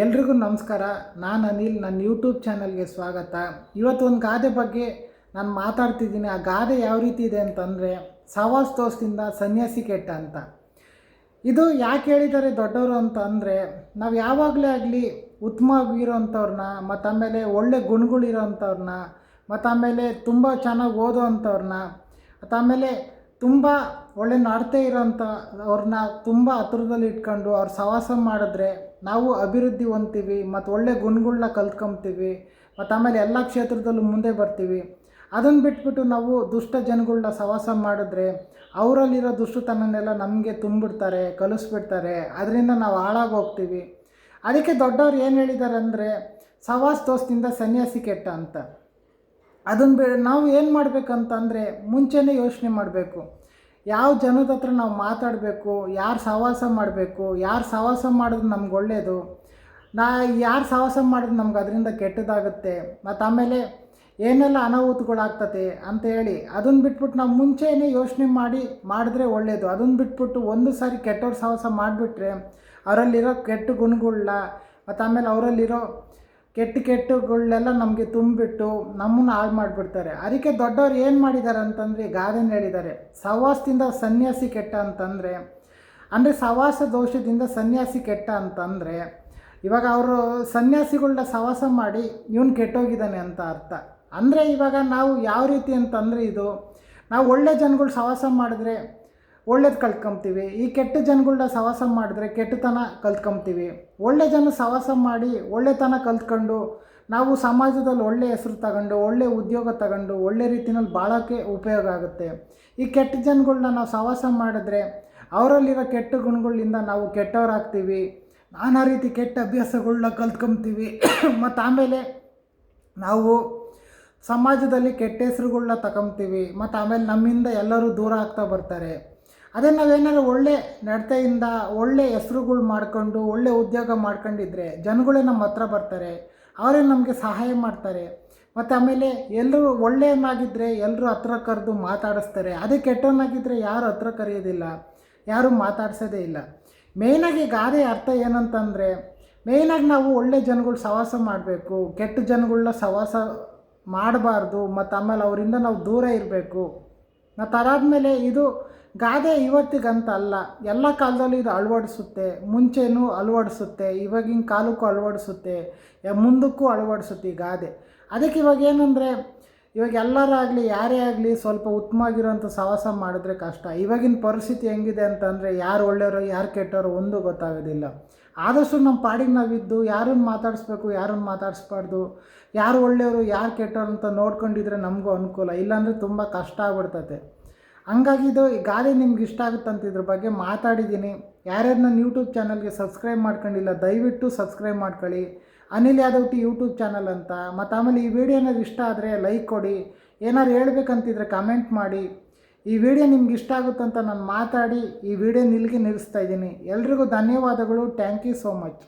ಎಲ್ರಿಗೂ ನಮಸ್ಕಾರ. ನಾನು ಅನಿಲ್. ನನ್ನ ಯೂಟ್ಯೂಬ್ ಚಾನಲ್ಗೆ ಸ್ವಾಗತ. ಇವತ್ತು ಒಂದು ಗಾದೆ ಬಗ್ಗೆ ನಾನು ಮಾತಾಡ್ತಿದ್ದೀನಿ. ಆ ಗಾದೆ ಯಾವ ರೀತಿ ಇದೆ ಅಂತಂದರೆ, ಸಹವಾಸ ದೋಷದಿಂದ ಸನ್ಯಾಸಿ ಕೆಟ್ಟ ಅಂತ. ಇದು ಯಾಕೆ ಹೇಳಿದ್ದಾರೆ ದೊಡ್ಡವರು ಅಂತ ಅಂದರೆ, ನಾವು ಯಾವಾಗಲೇ ಆಗಲಿ ಉತ್ತಮವಾಗಿರೋಂಥವ್ರನ್ನ, ಮತ್ತು ಆಮೇಲೆ ಒಳ್ಳೆ ಗುಣಗಳಿರೋಂಥವ್ರನ್ನ, ಮತ್ತು ಆಮೇಲೆ ತುಂಬ ಚೆನ್ನಾಗಿ ಓದೋ ಅಂಥವ್ರನ್ನ, ಮತ್ತು ಆಮೇಲೆ ತುಂಬ ಒಳ್ಳೆ ನಡತೆ ಇರೋಂಥವ್ರನ್ನ ತುಂಬ ಹತ್ರದಲ್ಲಿ ಇಟ್ಕೊಂಡು ಅವ್ರ ಸಹವಾಸ ಮಾಡಿದ್ರೆ ನಾವು ಅಭಿವೃದ್ಧಿ ಹೊಂದ್ತೀವಿ, ಮತ್ತು ಒಳ್ಳೆ ಗುಣಗಳನ್ನ ಕಲ್ತ್ಕೊಂತೀವಿ, ಮತ್ತು ಆಮೇಲೆ ಎಲ್ಲ ಕ್ಷೇತ್ರದಲ್ಲೂ ಮುಂದೆ ಬರ್ತೀವಿ. ಅದನ್ನು ಬಿಟ್ಬಿಟ್ಟು ನಾವು ದುಷ್ಟ ಜನಗಳನ್ನ ಸಹವಾಸ ಮಾಡಿದ್ರೆ ಅವರಲ್ಲಿರೋ ದುಷ್ಟತನನೆಲ್ಲ ನಮಗೆ ತುಂಬಿಡ್ತಾರೆ, ಕಲಿಸ್ಬಿಡ್ತಾರೆ. ಅದರಿಂದ ನಾವು ಹಾಳಾಗಿ ಹೋಗ್ತೀವಿ. ಅದಕ್ಕೆ ದೊಡ್ಡವ್ರು ಏನು ಹೇಳಿದ್ದಾರೆ ಅಂದರೆ, ಸಹವಾಸ ದೋಷದಿಂದ ಸನ್ಯಾಸಿ ಕೆಟ್ಟ ಅಂತ. ಅದನ್ನು ನಾವು ಏನು ಮಾಡಬೇಕಂತಂದರೆ, ಮುಂಚೆನೇ ಯೋಚನೆ ಮಾಡಬೇಕು. ಯಾವ ಜನದ ಹತ್ರ ನಾವು ಮಾತಾಡಬೇಕು, ಯಾರು ಸಹವಾಸ ಮಾಡಬೇಕು, ಯಾರು ಸಹವಾಸ ಮಾಡಿದ್ರೆ ನಮ್ಗೆ ಒಳ್ಳೆಯದು, ಯಾರು ಸಹವಾಸ ಮಾಡಿದ್ರೆ ನಮ್ಗೆ ಅದರಿಂದ ಕೆಟ್ಟದಾಗುತ್ತೆ, ಮತ್ತು ಆಮೇಲೆ ಏನೆಲ್ಲ ಅನಾಹುತಗಳಾಗ್ತದೆ ಅಂತ ಹೇಳಿ ಅದನ್ನು ಬಿಟ್ಬಿಟ್ಟು ನಾವು ಮುಂಚೆನೇ ಯೋಚನೆ ಮಾಡಿದ್ರೆ ಒಳ್ಳೆಯದು. ಅದನ್ನು ಬಿಟ್ಬಿಟ್ಟು ಒಂದು ಸಾರಿ ಕೆಟ್ಟವ್ರ ಸಹವಾಸ ಮಾಡಿಬಿಟ್ರೆ ಅವರಲ್ಲಿರೋ ಕೆಟ್ಟ ಗುಣಗಳನ್ನ, ಮತ್ತು ಆಮೇಲೆ ಅವರಲ್ಲಿರೋ ಕೆಟ್ಟಗಳನ್ನೆಲ್ಲ ನಮಗೆ ತುಂಬಿಬಿಟ್ಟು ನಮ್ಮನ್ನು ಹಾಳು ಮಾಡಿಬಿಡ್ತಾರೆ. ಅದಕ್ಕೆ ದೊಡ್ಡವ್ರು ಏನು ಮಾಡಿದ್ದಾರೆ ಅಂತಂದರೆ, ಗಾದೆನ ಹೇಳಿದ್ದಾರೆ, ಸಹವಾಸದಿಂದ ಸನ್ಯಾಸಿ ಕೆಟ್ಟ ಅಂತಂದರೆ, ಅಂದರೆ ಸಹವಾಸ ದೋಷದಿಂದ ಸನ್ಯಾಸಿ ಕೆಟ್ಟ ಅಂತಂದರೆ, ಇವಾಗ ಅವರು ಸನ್ಯಾಸಿಗಳನ್ನ ಸಹವಾಸ ಮಾಡಿ ಇವನು ಕೆಟ್ಟೋಗಿದ್ದಾನೆ ಅಂತ ಅರ್ಥ. ಅಂದರೆ ಇವಾಗ ನಾವು ಯಾವ ರೀತಿ ಅಂತಂದರೆ, ಇದು ನಾವು ಒಳ್ಳೆ ಜನಗಳು ಸಹವಾಸ ಮಾಡಿದ್ರೆ ಒಳ್ಳೇದು ಕಲ್ತ್ಕೊಂತೀವಿ, ಈ ಕೆಟ್ಟ ಜನಗಳನ್ನ ಸಹವಾಸ ಮಾಡಿದ್ರೆ ಕೆಟ್ಟತನ ಕಲ್ತ್ಕೊಂತೀವಿ. ಒಳ್ಳೆ ಜನ ಸಹವಾಸ ಮಾಡಿ ಒಳ್ಳೆತನ ಕಲ್ತ್ಕೊಂಡು ನಾವು ಸಮಾಜದಲ್ಲಿ ಒಳ್ಳೆ ಹೆಸರು ತಗೊಂಡು, ಒಳ್ಳೆ ಉದ್ಯೋಗ ತಗೊಂಡು, ಒಳ್ಳೆ ರೀತಿಯಲ್ಲಿ ಬಾಳೋಕ್ಕೆ ಉಪಯೋಗ ಆಗುತ್ತೆ. ಈ ಕೆಟ್ಟ ಜನಗಳನ್ನ ನಾವು ಸಹವಾಸ ಮಾಡಿದ್ರೆ ಅವರಲ್ಲಿರೋ ಕೆಟ್ಟ ಗುಣಗಳಿಂದ ನಾವು ಕೆಟ್ಟವರಾಗ್ತೀವಿ, ನಾನಾ ರೀತಿ ಕೆಟ್ಟ ಅಭ್ಯಾಸಗಳನ್ನ ಕಲ್ತ್ಕೊಂತೀವಿ, ಮತ್ತು ಆಮೇಲೆ ನಾವು ಸಮಾಜದಲ್ಲಿ ಕೆಟ್ಟ ಹೆಸರುಗಳನ್ನ ತಗೊಂತೀವಿ, ಮತ್ತು ಆಮೇಲೆ ನಮ್ಮಿಂದ ಎಲ್ಲರೂ ದೂರ ಆಗ್ತಾ ಬರ್ತಾರೆ. ಅದೇ ನಾವೇನಾದ್ರು ಒಳ್ಳೆ ನಡತೆಯಿಂದ ಒಳ್ಳೆ ಹೆಸ್ರುಗಳು ಮಾಡ್ಕೊಂಡು ಒಳ್ಳೆ ಉದ್ಯೋಗ ಮಾಡ್ಕೊಂಡಿದ್ರೆ ಜನಗಳೇ ನಮ್ಮ ಹತ್ರ ಬರ್ತಾರೆ, ಅವರೇ ನಮಗೆ ಸಹಾಯ ಮಾಡ್ತಾರೆ, ಮತ್ತು ಆಮೇಲೆ ಎಲ್ಲರೂ ಒಳ್ಳೆಯನ್ನಾಗಿದ್ದರೆ ಎಲ್ಲರೂ ಹತ್ರ ಕರೆದು ಮಾತಾಡಿಸ್ತಾರೆ. ಅದೇ ಕೆಟ್ಟವನಾಗಿದ್ದರೆ ಯಾರು ಹತ್ರ ಕರೆಯೋದಿಲ್ಲ, ಯಾರೂ ಮಾತಾಡ್ಸೋದೇ ಇಲ್ಲ. ಮೇಯ್ನಾಗಿ ಗಾದೆ ಅರ್ಥ ಏನಂತಂದರೆ, ಮೇಯ್ನಾಗಿ ನಾವು ಒಳ್ಳೆ ಜನಗಳು ಸಹವಾಸ ಮಾಡಬೇಕು, ಕೆಟ್ಟ ಜನಗಳನ್ನ ಸಹವಾಸ ಮಾಡಬಾರ್ದು, ಮತ್ತು ಆಮೇಲೆ ಅವರಿಂದ ನಾವು ದೂರ ಇರಬೇಕು. ಮತ್ತು ಅದಾದಮೇಲೆ ಇದು ಗಾದೆ ಇವತ್ತಿಗಂತ ಅಲ್ಲ, ಎಲ್ಲ ಕಾಲದಲ್ಲೂ ಇದು ಅಳವಡಿಸುತ್ತೆ. ಮುಂಚೆನೂ ಅಳವಡಿಸುತ್ತೆ, ಇವಾಗಿನ ಕಾಲಕ್ಕೂ ಅಳವಡಿಸುತ್ತೆ, ಮುಂದಕ್ಕೂ ಅಳವಡಿಸುತ್ತೆ ಈ ಗಾದೆ. ಅದಕ್ಕೆ ಇವಾಗ ಏನಂದರೆ, ಇವಾಗ ಎಲ್ಲರಾಗಲಿ ಯಾರೇ ಆಗಲಿ ಸ್ವಲ್ಪ ಉತ್ತಮವಾಗಿರೋಂಥ ಸಹವಾಸ ಮಾಡಿದ್ರೆ ಕಷ್ಟ. ಇವಾಗಿನ ಪರಿಸ್ಥಿತಿ ಹೆಂಗಿದೆ ಅಂತಂದರೆ, ಯಾರು ಒಳ್ಳೆಯವರು ಯಾರು ಕೆಟ್ಟವರು ಒಂದು ಗೊತ್ತಾಗೋದಿಲ್ಲ. ಆದಷ್ಟು ನಮ್ಮ ಪಾಡಿಗೆ ನಾವಿದ್ದು ಯಾರನ್ನು ಮಾತಾಡಿಸ್ಬೇಕು ಯಾರನ್ನು ಮಾತಾಡಿಸ್ಬಾರ್ದು, ಯಾರು ಒಳ್ಳೆಯವರು ಯಾರು ಕೆಟ್ಟವರು ಅಂತ ನೋಡ್ಕೊಂಡಿದ್ರೆ ನಮಗೂ ಅನುಕೂಲ, ಇಲ್ಲಾಂದರೆ ತುಂಬ ಕಷ್ಟ ಆಗ್ಬಿಡ್ತದೆ. ಹಂಗಾಗಿ ಇದು ಈ ಗಾದೆ ನಿಮ್ಗೆ ಇಷ್ಟ ಆಗುತ್ತಂತ ಇದ್ರ ಬಗ್ಗೆ ಮಾತಾಡಿದ್ದೀನಿ. ಯಾರ್ಯಾರು ನನ್ನ ಯೂಟ್ಯೂಬ್ ಚಾನಲ್ಗೆ ಸಬ್ಸ್ಕ್ರೈಬ್ ಮಾಡ್ಕೊಂಡಿಲ್ಲ ದಯವಿಟ್ಟು ಸಬ್ಸ್ಕ್ರೈಬ್ ಮಾಡ್ಕೊಳ್ಳಿ, Anil Yadav T YouTube channel ಅಂತ. ಮತ್ತು ಆಮೇಲೆ ಈ ವಿಡಿಯೋ ಏನಾದ್ರು ಇಷ್ಟ ಆದರೆ ಲೈಕ್ ಕೊಡಿ, ಏನಾದ್ರು ಹೇಳ್ಬೇಕಂತಿದ್ರೆ ಕಮೆಂಟ್ ಮಾಡಿ. ಈ ವಿಡಿಯೋ ನಿಮ್ಗೆ ಇಷ್ಟ ಆಗುತ್ತಂತ ನಾನು ಮಾತಾಡಿ ಈ ವಿಡಿಯೋ ನಿಲ್ಲಿಸ್ತಾ ಇದ್ದೀನಿ. ಎಲ್ರಿಗೂ ಧನ್ಯವಾದಗಳು. Thank you so much.